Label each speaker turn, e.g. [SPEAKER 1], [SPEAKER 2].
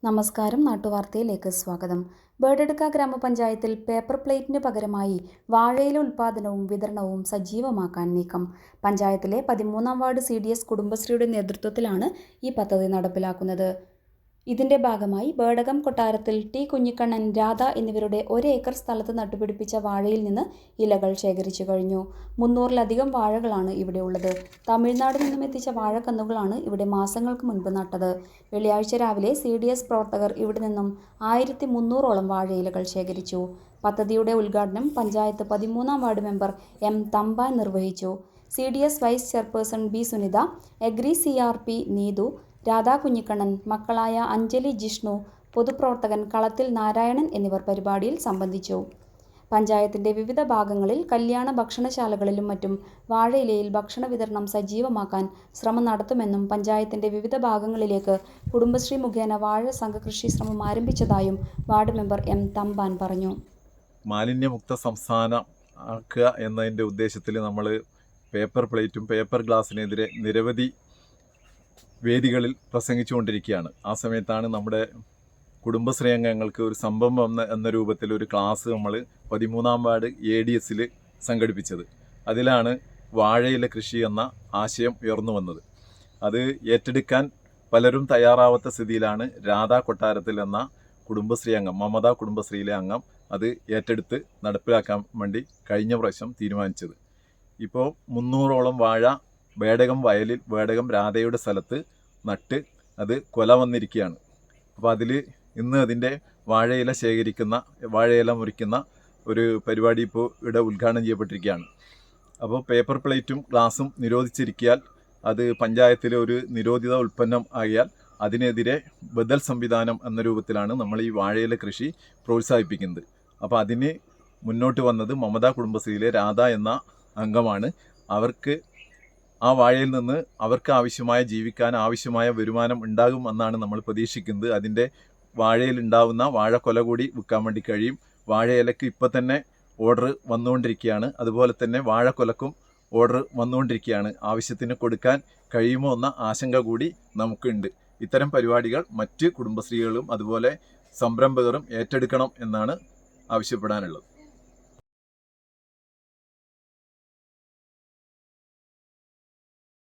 [SPEAKER 1] നമസ്കാരം, നാട്ടുവാർത്തയിലേക്ക് സ്വാഗതം. ബേഡെടുക്ക ഗ്രാമപഞ്ചായത്തിൽ പേപ്പർ പ്ലേറ്റിന് പകരമായി വാഴയില ഉൽപ്പാദനവും വിതരണവും സജീവമാക്കാൻ നീക്കം. പഞ്ചായത്തിലെ 13-ാം വാർഡ് CDS കുടുംബശ്രീയുടെ നേതൃത്വത്തിലാണ് ഈ പദ്ധതി നടപ്പിലാക്കുന്നത്. ഇതിന്റെ ഭാഗമായി ബേഡകം കൊട്ടാരത്തിൽ ടി കുഞ്ഞിക്കണ്ണൻ, രാധ എന്നിവരുടെ 1 ഏക്കർ സ്ഥലത്ത് നട്ടുപിടിപ്പിച്ച വാഴയിൽ നിന്ന് ഇലകൾ ശേഖരിച്ചു കഴിഞ്ഞു. 300-ലധികം വാഴകളാണ് ഇവിടെ ഉള്ളത്. തമിഴ്നാട് നിന്നും എത്തിച്ച വാഴക്കന്നുകളാണ് ഇവിടെ മാസങ്ങൾക്ക് മുൻപ് നട്ടത്. വെള്ളിയാഴ്ച രാവിലെ CDS പ്രവർത്തകർ ഇവിടെ നിന്നും 1300ഓളം വാഴയിലകൾ ശേഖരിച്ചു. പദ്ധതിയുടെ ഉദ്ഘാടനം പഞ്ചായത്ത് 13-ാം വാർഡ് മെമ്പർ M. തമ്പാൻ നിർവഹിച്ചു. CDS vice chairperson B. Sunitha, agri CRP Neethu, Radha Kunhikannan, മക്കളായ അഞ്ജലി, ജിഷ്ണു, പൊതുപ്രവർത്തകൻ കളത്തിൽ നാരായണൻ എന്നിവർ പരിപാടിയിൽ സംബന്ധിച്ചു. പഞ്ചായത്തിന്റെ വിവിധ ഭാഗങ്ങളിൽ കല്യാണ ഭക്ഷണശാലകളിലും മറ്റും വാഴയിലയിൽ ഭക്ഷണ വിതരണം സജീവമാക്കാൻ ശ്രമം നടത്തുമെന്നും പഞ്ചായത്തിന്റെ വിവിധ ഭാഗങ്ങളിലേക്ക് കുടുംബശ്രീ മുഖേന വാഴ സംഘകൃഷി ശ്രമം ആരംഭിച്ചതായും വാർഡ് മെമ്പർ M. തമ്പാൻ പറഞ്ഞു.
[SPEAKER 2] മാലിന്യമുക്ത സംസ്ഥാനം ആക്കുക എന്നതിൻ്റെ ഉദ്ദേശത്തിൽ നമ്മൾ പേപ്പർ പ്ലേറ്റും പേപ്പർ ഗ്ലാസിനെതിരെ നിരവധി വേദികളിൽ പ്രസംഗിച്ചുകൊണ്ടിരിക്കുകയാണ്. ആ സമയത്താണ് നമ്മുടെ കുടുംബശ്രീ അംഗങ്ങൾക്ക് ഒരു സംരംഭം എന്ന രൂപത്തിൽ ഒരു ക്ലാസ് നമ്മൾ 13-ാം വാർഡ് ADS സംഘടിപ്പിച്ചത്. അതിലാണ് വാഴയില കൃഷി എന്ന ആശയം ഉയർന്നു വന്നത്. അത് ഏറ്റെടുക്കാൻ പലരും തയ്യാറാവാത്ത സ്ഥിതിയിലാണ് രാധാ കൊട്ടാരത്തിൽ എന്ന കുടുംബശ്രീ അംഗം, മമത കുടുംബശ്രീയിലെ അംഗം, അത് ഏറ്റെടുത്ത് നടപ്പിലാക്കാൻ വേണ്ടി കഴിഞ്ഞ പ്രാവശ്യം തീരുമാനിച്ചത്. ഇപ്പോൾ 300ഓളം വാഴ ബേഡകം വയലിൽ, ബേഡകം രാധയുടെ സ്ഥലത്ത് നട്ട് അത് കൊല വന്നിരിക്കുകയാണ്. അപ്പോൾ അതിൽ ഇന്ന് അതിൻ്റെ വാഴയില ശേഖരിക്കുന്ന, വാഴയില മുറിക്കുന്ന ഒരു പരിപാടി ഇപ്പോൾ ഇവിടെ ഉദ്ഘാടനം ചെയ്യപ്പെട്ടിരിക്കുകയാണ്. അപ്പോൾ പേപ്പർ പ്ലേറ്റും ഗ്ലാസും നിരോധിച്ചിരിക്കാൻ അത് പഞ്ചായത്തിലെ ഒരു നിരോധിത ഉൽപ്പന്നം ആയാൽ അതിനെതിരെ ബദൽ സംവിധാനം എന്ന രൂപത്തിലാണ് നമ്മൾ ഈ വാഴയില കൃഷി പ്രോത്സാഹിപ്പിക്കുന്നത്. അപ്പോൾ അതിന് മുന്നോട്ട് വന്നത് മമത കുടുംബശ്രീയിലെ രാധ എന്ന അംഗമാണ്. അവർക്ക് ആ വാഴയിൽ നിന്ന് അവർക്ക് ആവശ്യമായ, ജീവിക്കാൻ ആവശ്യമായ വരുമാനം ഉണ്ടാകും എന്നാണ് നമ്മൾ പ്രതീക്ഷിക്കുന്നത്. അതിൻ്റെ വാഴയിൽ ഉണ്ടാവുന്ന വാഴക്കൊല കൂടി വിൽക്കാൻ വേണ്ടി കഴിയും. വാഴയിലക്ക് ഇപ്പോൾ തന്നെ ഓർഡർ വന്നുകൊണ്ടിരിക്കുകയാണ്. അതുപോലെ തന്നെ വാഴക്കൊലക്കും ഓർഡർ വന്നുകൊണ്ടിരിക്കുകയാണ്. ആവശ്യത്തിന് കൊടുക്കാൻ കഴിയുമോ എന്ന ആശങ്ക കൂടി നമുക്കുണ്ട്. ഇത്തരം പരിപാടികൾ മറ്റ് കുടുംബശ്രീകളും അതുപോലെ സംരംഭകരും ഏറ്റെടുക്കണം എന്നാണ് ആവശ്യപ്പെടാനുള്ളത്.